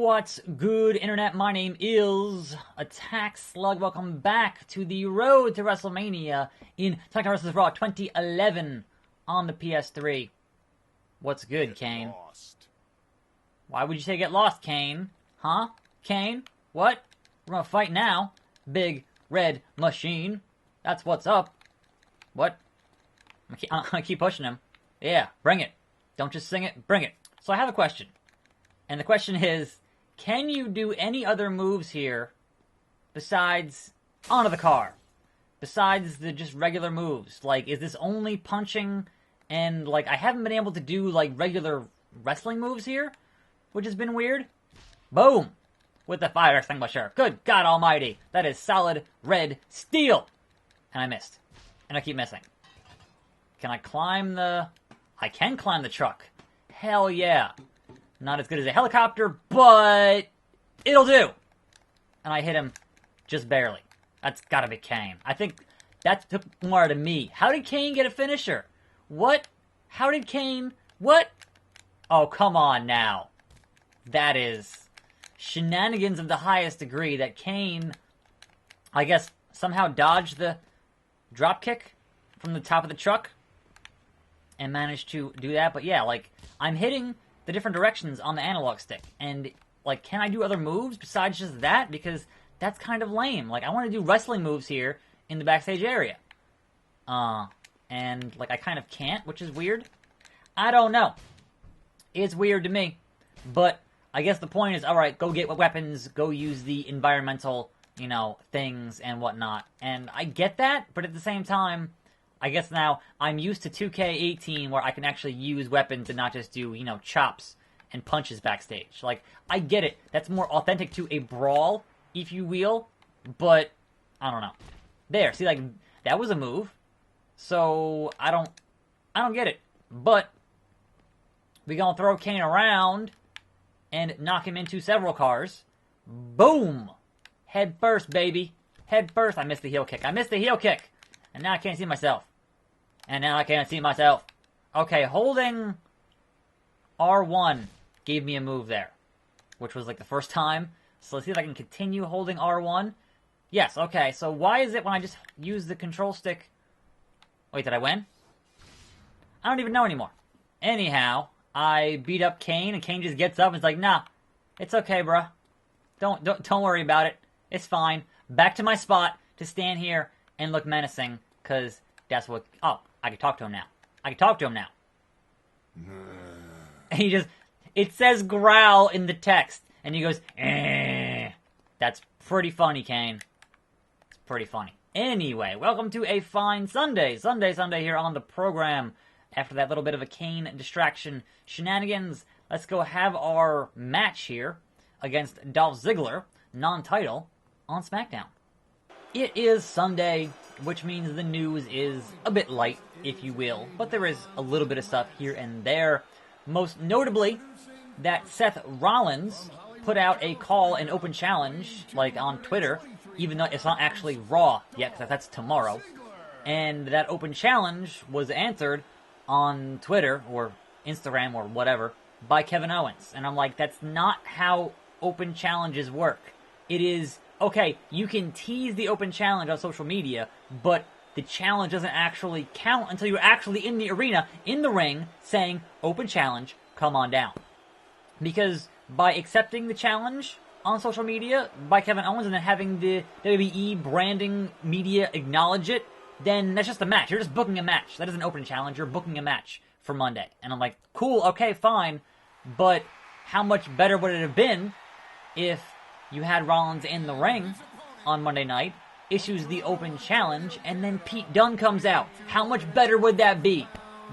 What's good, Internet? My name is Attack Slug. Welcome back to the road to WrestleMania in SmackDown SvR 2011 on the PS3. What's good, Kane? Why would you say get lost, Kane? Huh? Kane? What? We're gonna fight now. Big red machine. That's what's up. What? I'm gonna keep pushing him. Yeah, bring it. Don't just sing it, bring it. So I have a question. And the question is, can you do any other moves here besides onto the car? Besides the just regular moves? Like, is this only punching and, like, I haven't been able to do, like, regular wrestling moves here, which has been weird. Boom! With the fire extinguisher. Good God almighty. That is solid red steel. And I missed. And I keep missing. Can I climb the... I can climb the truck. Hell yeah. Not as good as a helicopter, but it'll do. And I hit him just barely. That's gotta be Kane. I think that took more out of me. How did Kane get a finisher? What? How did Kane... What? Oh, come on now. That is shenanigans of the highest degree that Kane, I guess, somehow dodged the dropkick from the top of the truck and managed to do that. But yeah, like, I'm hitting the different directions on the analog stick. And, like, can I do other moves besides just that? Because that's kind of lame. Like, I want to do wrestling moves here in the backstage area. And, like, I kind of can't, which is weird. I don't know. It's weird to me. But I guess the point is, alright, go get weapons, go use the environmental, you know, things and whatnot. And I get that, but at the same time, I guess now I'm used to 2K18 where I can actually use weapons and not just do, you know, chops and punches backstage. Like, I get it. That's more authentic to a brawl, if you will, but I don't know. There, see, like, that was a move. So, I don't get it. But we gonna throw Kane around and knock him into several cars. Boom! Head first, baby. Head first. I missed the heel kick. I missed the heel kick. And now I can't see myself. And now I can't see myself. Okay, holding R1 gave me a move there. Which was like the first time. So let's see if I can continue holding R1. Yes, okay. So why is it when I just use the control stick... Wait, did I win? I don't even know anymore. Anyhow, I beat up Kane and Kane just gets up and is like, nah, it's okay, bruh. Don't worry about it. It's fine. Back to my spot to stand here and look menacing. Because that's what... Oh, I can talk to him now. I can talk to him now. And he just... It says growl in the text. And he goes, eh. That's pretty funny, Kane. It's pretty funny. Anyway, welcome to a fine Sunday. Sunday here on the program. After that little bit of a Kane distraction shenanigans, let's go have our match here against Dolph Ziggler, non-title, on SmackDown. It is Sunday, which means the news is a bit light, if you will, but there is a little bit of stuff here and there. Most notably, that Seth Rollins put out a call and open challenge, like on Twitter, even though it's not actually Raw yet, because that's tomorrow. And that open challenge was answered on Twitter, or Instagram, or whatever, by Kevin Owens. And I'm like, that's not how open challenges work. It is... Okay, you can tease the open challenge on social media, but the challenge doesn't actually count until you're actually in the arena, in the ring, saying, open challenge, come on down. Because by accepting the challenge on social media by Kevin Owens and then having the WWE branding media acknowledge it, then that's just a match. You're just booking a match. That isn't an open challenge. You're booking a match for Monday. And I'm like, cool, okay, fine, but how much better would it have been if you had Rollins in the ring on Monday night, issues the open challenge, and then Pete Dunne comes out? How much better would that be?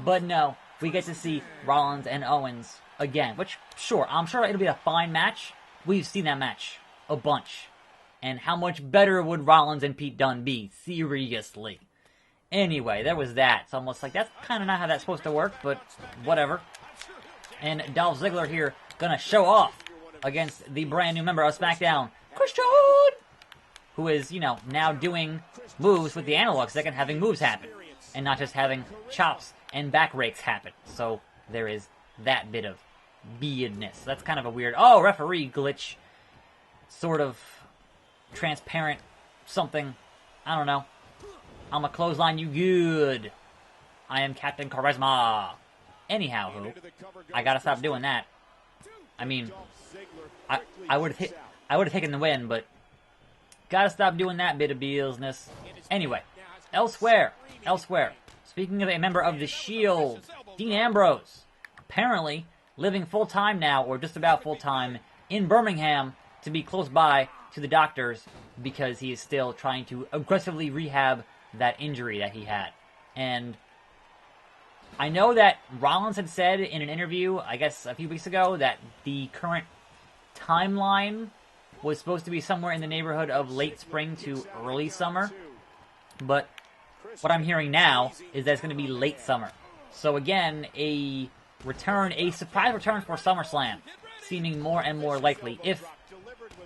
But no, we get to see Rollins and Owens again, which, sure, I'm sure it'll be a fine match. We've seen that match a bunch. And how much better would Rollins and Pete Dunne be? Seriously. Anyway, there was that. So I'm almost like, that's kind of not how that's supposed to work, but whatever. And Dolph Ziggler here, gonna show off against the brand new member of SmackDown, Christian, who is, you know, now doing moves with the analog stick and having moves happen, and not just having chops and back rakes happen. So there is that bit of beadness. That's kind of a weird... Oh, referee glitch. Sort of transparent something. I don't know. I'm a clothesline you good. I am Captain Charisma. Anyhow, who? I gotta stop doing that. I mean, I would have taken the win, but gotta stop doing that bit of business. Anyway, elsewhere. Speaking of a member of the Shield, Dean Ambrose, apparently living full-time now, or just about full-time, in Birmingham to be close by to the doctors because he is still trying to aggressively rehab that injury that he had. And I know that Rollins had said in an interview, I guess a few weeks ago, that the current timeline was supposed to be somewhere in the neighborhood of late spring to early summer. But what I'm hearing now is that it's going to be late summer. So again, a surprise return for SummerSlam, seeming more and more likely if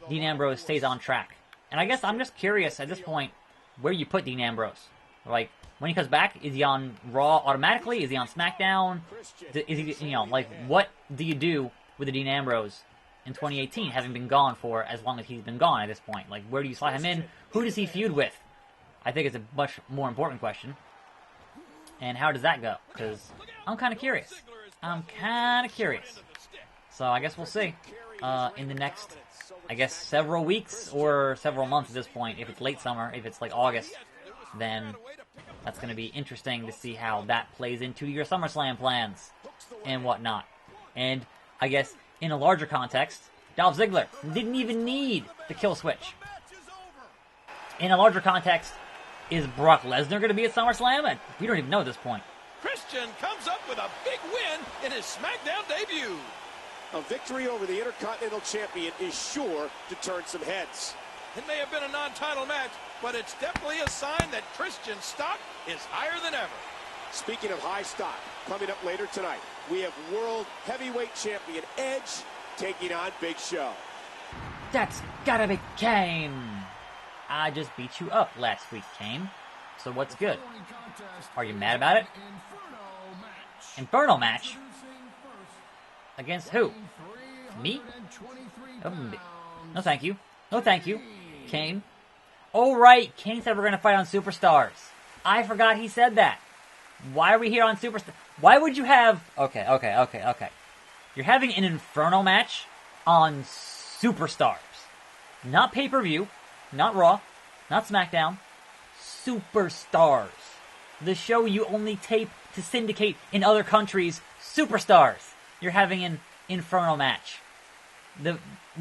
Dean Ambrose stays on track. And I guess I'm just curious at this point where you put Dean Ambrose. Like, when he comes back, is he on Raw automatically? Is he on SmackDown? Is he, like, what do you do with the Dean Ambrose in 2018, having been gone for as long as he's been gone at this point? Like, where do you slot him in? Who does he feud with? I think it's a much more important question. And how does that go? Because I'm kind of curious. So I guess we'll see in the next, I guess, several weeks or several months at this point. If it's late summer, if it's like August, then that's going to be interesting to see how that plays into your SummerSlam plans and whatnot. And I guess in a larger context, Dolph Ziggler didn't even need the kill switch. In a larger context, is Brock Lesnar going to be at SummerSlam? And we don't even know at this point. Christian comes up with a big win in his SmackDown debut. A victory over the Intercontinental Champion is sure to turn some heads. It may have been a non-title match, but it's definitely a sign that Christian's stock is higher than ever. Speaking of high stock, coming up later tonight, we have World Heavyweight Champion Edge taking on Big Show. That's gotta be Kane. I just beat you up last week, Kane. So what's good? Are you mad about it? Inferno match? Against who? Me? No thank you. No thank you. Kane. Oh right, Kane said we're gonna fight on Superstars. I forgot he said that. Why are we here on Superstars? Why would you have... Okay. You're having an Inferno match on Superstars. Not pay-per-view. Not Raw. Not SmackDown. Superstars. The show you only tape to syndicate in other countries. Superstars. You're having an Inferno match. The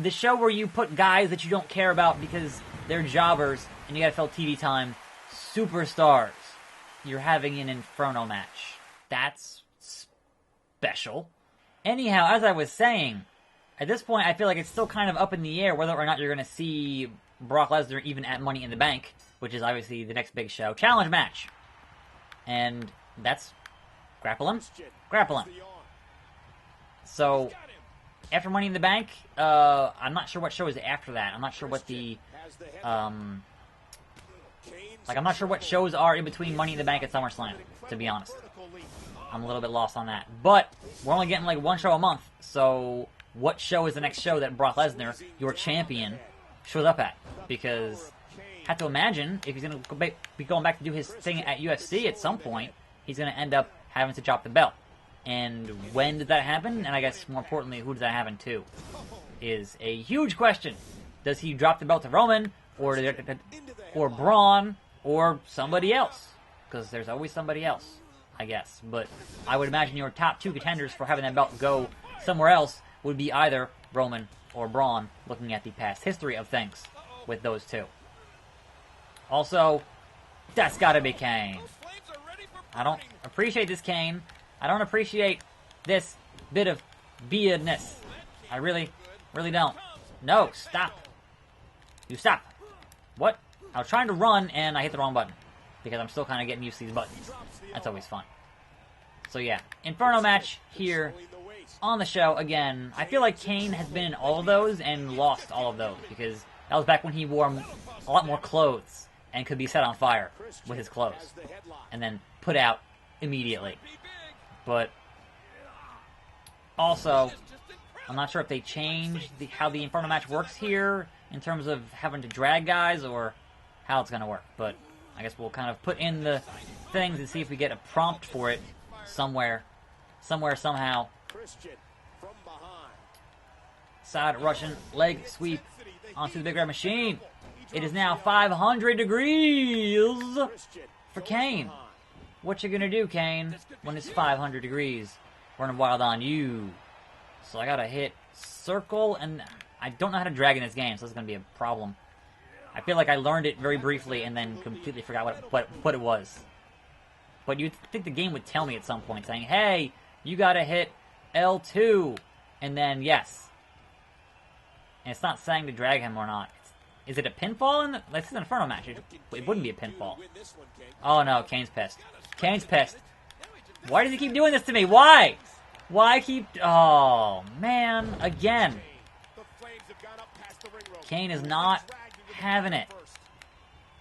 show where you put guys that you don't care about because they're jobbers and you gotta fill TV time. Superstars. You're having an Inferno match. That's special. Anyhow, as I was saying, at this point I feel like it's still kind of up in the air whether or not you're gonna see Brock Lesnar even at Money in the Bank, which is obviously the next big show. Challenge match. And that's grappling. So, after Money in the Bank, I'm not sure what show is after that. I'm not sure what the, I'm not sure what shows are in between Money in the Bank and SummerSlam, to be honest. I'm a little bit lost on that. But, we're only getting like one show a month, so what show is the next show that Brock Lesnar, your champion, shows up at? Because I have to imagine if he's going to be going back to do his thing at UFC at some point, he's going to end up having to drop the belt. And when did that happen? And I guess more importantly, who does that happen to? Is a huge question. Does he drop the belt to Roman, or Braun, or somebody else? Because there's always somebody else, I guess. But I would imagine your top two contenders for having that belt go somewhere else would be either Roman or Braun, looking at the past history of things with those two. Also, that's gotta be Kane. I don't appreciate this Kane. I don't appreciate this bit of beardness. I really don't. No, stop. You stop. What? I was trying to run and I hit the wrong button. Because I'm still kind of getting used to these buttons. That's always fun. So yeah, Inferno match here on the show again. I feel like Kane has been in all of those and lost all of those. Because that was back when he wore a lot more clothes and could be set on fire with his clothes. And then put out immediately. But also, I'm not sure if they changed how the Inferno match works here in terms of having to drag guys or how it's going to work. But I guess we'll kind of put in the things and see if we get a prompt for it somewhere, somehow. Side Russian leg sweep onto the Big Red Machine. It is now 500 degrees for Kane. What you gonna do, Kane, when it's 500 degrees? Running wild on you. So I gotta hit circle, and I don't know how to drag in this game, so this is gonna be a problem. I feel like I learned it very briefly and then completely forgot what it was. But you'd think the game would tell me at some point, saying, hey, you gotta hit L2, and then yes. And it's not saying to drag him or not. Is it a pinfall? This is an Inferno match. It wouldn't be a pinfall. Oh no, Kane's pissed. Kane's pissed. Why does he keep doing this to me? Why? Why keep... Oh, man. Again. Kane is not having it.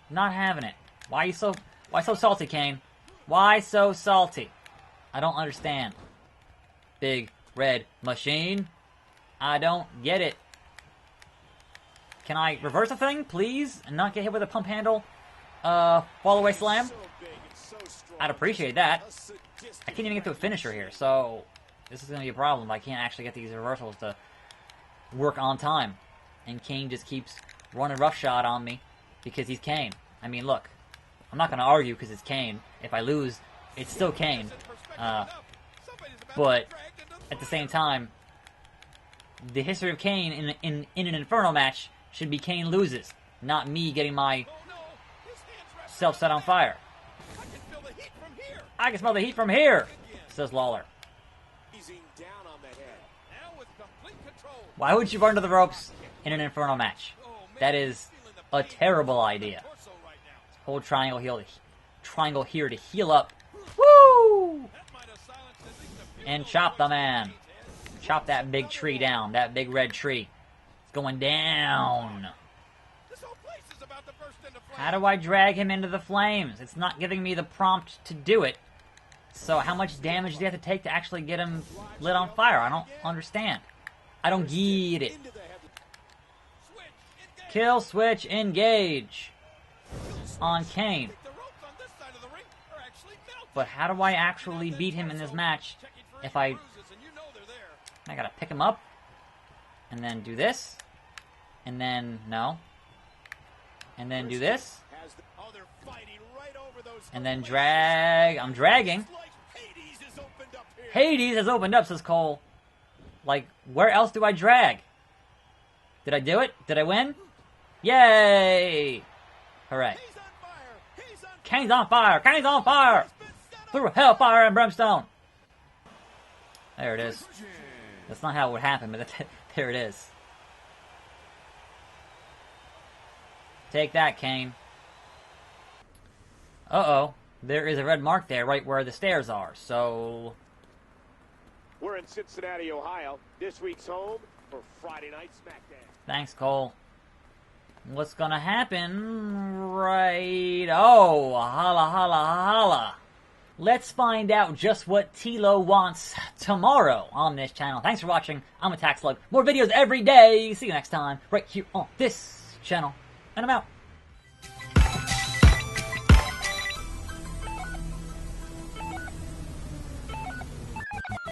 Not having it. Why so salty, Kane? Why so salty? I don't understand. Big Red Machine. I don't get it. Can I reverse a thing, please? And not get hit with a pump handle? Fall away slam? I'd appreciate that. I can't even get to a finisher here, so this is going to be a problem. I can't actually get these reversals to work on time. And Kane just keeps running roughshod on me because he's Kane. I mean, look, I'm not going to argue because it's Kane. If I lose, it's still Kane. But at the same time, the history of Kane in an Inferno match should be Kane loses, not me getting my self set on fire. I can smell the heat from here, says Lawler. Why would you run to the ropes in an Inferno match? That is a terrible idea. Hold triangle here to heal up. Woo! And chop the man. Chop that big tree down. That big red tree. It's going down. How do I drag him into the flames? It's not giving me the prompt to do it. So how much damage do you have to take to actually get him lit on fire? I don't understand. I don't get it. Kill switch engage on Kane. But how do I actually beat him in this match if I gotta pick him up and then do this and then no and then do this and then drag. I'm dragging. Hades has opened up, says Cole. Like, where else do I drag? Did I do it? Did I win? Yay! Hooray. Kane's on fire! Kane's on fire! Through hellfire and brimstone! There it is. That's not how it would happen, but there it is. Take that, Kane. Uh-oh. There is a red mark there right where the stairs are, so... We're in Cincinnati, Ohio. This week's home for Friday Night SmackDown. Thanks, Cole. What's gonna happen right... Oh, holla, holla, holla. Let's find out just what Tilo wants tomorrow on this channel. Thanks for watching. I'm Attack Slug. More videos every day. See you next time right here on this channel. And I'm out.